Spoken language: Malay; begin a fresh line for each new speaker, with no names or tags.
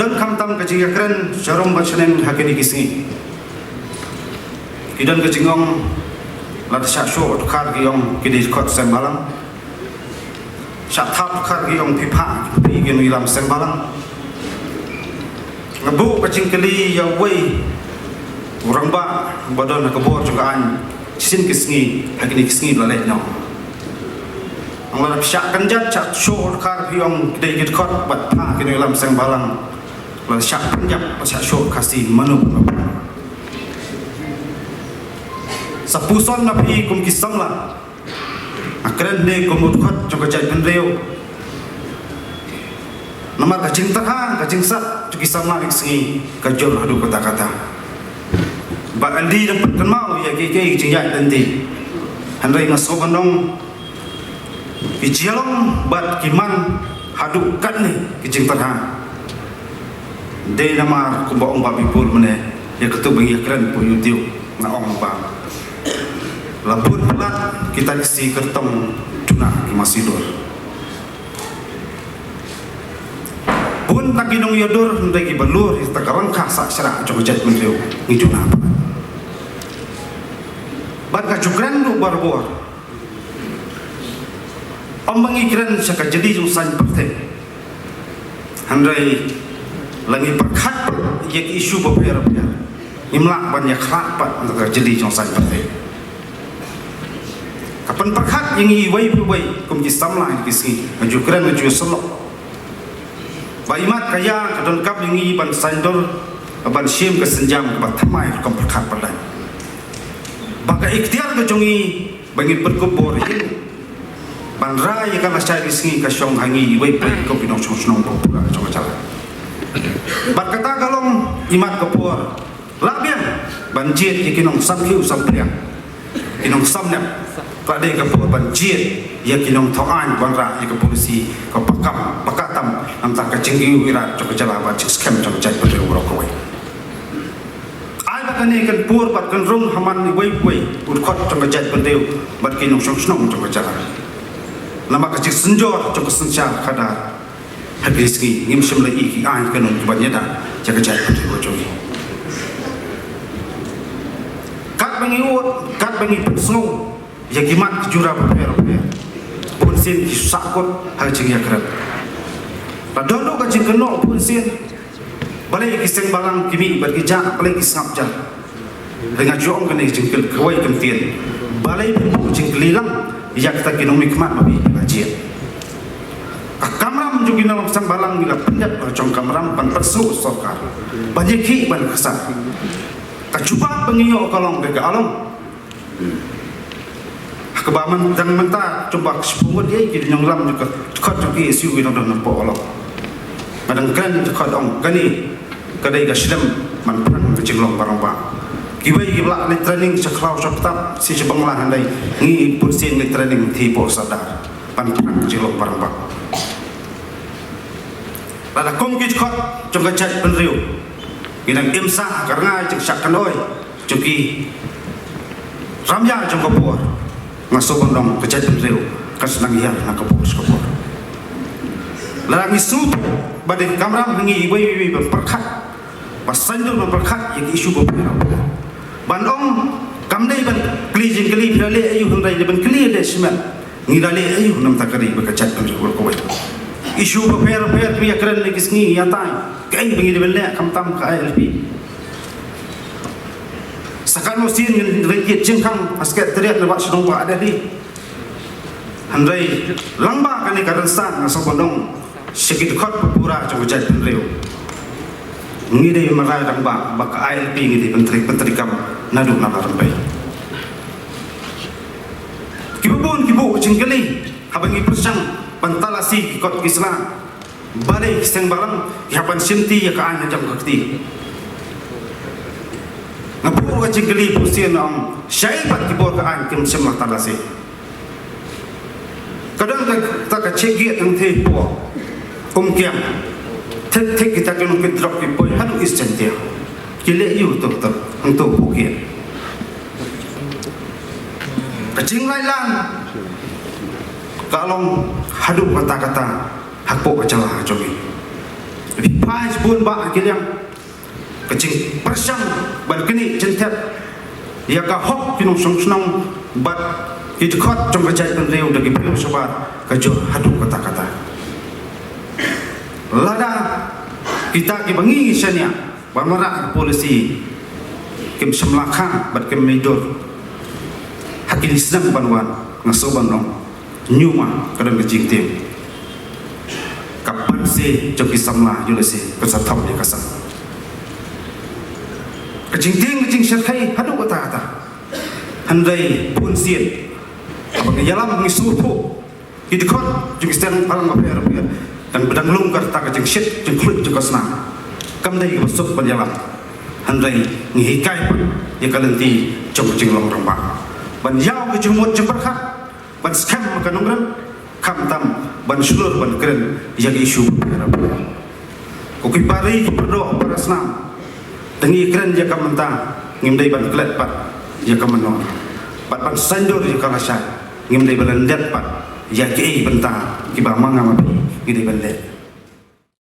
kadon kamtam kejingakren jarum bacanen hakini kisni kidan kejingong lat syasho khar giong kidis khot sembalang syatap khar giong pipa pi gen wilam sembalang ngebu kejingkeli ya wei orang ba badon kebor juga an sin kisni hakini kisni lalai no angla syak kanjat chat show khar giong kidai git khot bat pa gen wilam sembalang la syak kanjat syak show kasi manu sapuson napi kum kisamla akren ne kum utkhat juga jai penreu nama kacing takhan kacing sat juga sama iksi kajol hadu kata-kata ba andi dapat kenal ya ke jinjat nanti handai ngasobandong ijialong bat kiman hadu kat ni kacing takhan de nama kumbaong babi pul mene ya ketubangi akren pu youtube ngaong ba labut pelat kita isi kertong tuna di Masidor. Pun tak kinong yodur ndai balur kita karang kasa serak coba jat mendiu ngijuna. Bat kajukran du barbor. Ombang ikran saka jadi jusan perte. Handai langi perkat yak isu beper-beper. Imlak banyak khapat untuk jadi jusan perte. Kapan perkat yang iwai berwai kum kisamla yang kisi majukran maju selok baimat kaya kadon kap yang ban sandor ban syim ke senjam ke batamai kum perkat perlan baka ikhtiar ke jongi bangi berkubur ini ban rai kan asai kisi ke syong hangi iwai kum pinong syong pura coba jalan bat kata kalong imat kepur labian banjir ikinong samkiu sampriang kinong samnyap pada kapur banjir ya kinong thoan banra ya polisi ka pakam pakatam antara kacinggi wirat coba jalan bacik scam coba jai pada urokoi ai bakane kan pur bat kan rung haman ni wei urkhot coba jai pada bat kinong snong coba jalan nama kacik senjor coba senja kada habiski ngim semlai ki ai kanon coba nyada jaga jai pada urokoi kat bangi ut kat bangi pesno ya kimat jura beper-beper pun sin sakut hajing ya kerap padono kajing keno pun sin balai kiseng balang kimi berkijak balai kisap jak dengan jong kene jengkel kawai kemtian balai pun jengkelilang ya kita kino mikmat babi kajian kamram juga dalam sang balang bila pendat bercong kamram pan persu sokar banyak ki ban kesat kacuba pengiyo kalong bega along kebaman dan mentah coba sepunggut dia kiri nyonglam juga dekat juga isu kita dah nampak Allah kadang kan dekat orang kani kadai gaslam manpan kecilong barang-barang kibai kibla ni training seklau septap si sebanglah handai ni pursin ni training tipu sadar panpan kecilong barang-barang pada kongkit kot coba chat penriu kita imsah karena cek syakan oi cuki ramya coba buat masuk bondong kejadian reu kesenang hiar nak kebur larang isu badai kamram hengi ibai berperkat pasanjul berperkat yang isu beberapa bandong kamdai ban klijing kli pirale ayu hundai ban kli de semen ngidale ayu nam takari berkecat reu kowai isu beberapa dia keren lagi sengi yatai kai bengi de belle kamtam ka LP sakan musin rejit jengkang asket teriak lewat senongwa ada di handai lamba kani karensan asal bondong sikit khot pura coba jai penreu ngide marai damba baka ALP ngide pentri kam nadu nama rambai kibu jengkeli habangi persang pantalasi kot kisla balai kiseng balang haban sinti ya kaan jam kakti ngapur kacing geli pusin ang syaibat kibor kaan kim semlah talasi kadang tak kacigit ang tepo kiam tek kita kena drop ki boy hanu istentia kile yu tok ang to bukit kacing lailan kalong hadu kata-kata hakpo kacalah cobi Pais bun ba kiliang kecing persang ban kini jentet ya ka hok pinong song bat idkhot trong kajai penreu dagi pil sobat kajur hadu kata-kata lada kita ki bangi sania ban mara polisi kim semlakha bat kim medur hakil sedang banwan ngasoban nong nyuma kadang kecing tim kapan si joki samla julesi kesatam ya kasam kecing syarkai hadu kata-kata handai pun sien abang jalan ngisupu idkhot jeung sten palang maper dan bedang lungkar tak kecing shit jeung klut jeung kasna kamdai masuk penjalan handai ngihikai ya kalenti jeung long rembang ban yau ke jumut jeung berkat ban skam ka nongran kam tam ban sulur ban keren yang isu ko ki pari ki berdoa parasna tengi keren ya kamenta ngimdai ban klet pat ya kamano pat ban sanjor ya kalasai ngimdai ban lendet pat ya ki benta ki ba manga mapi ki de ban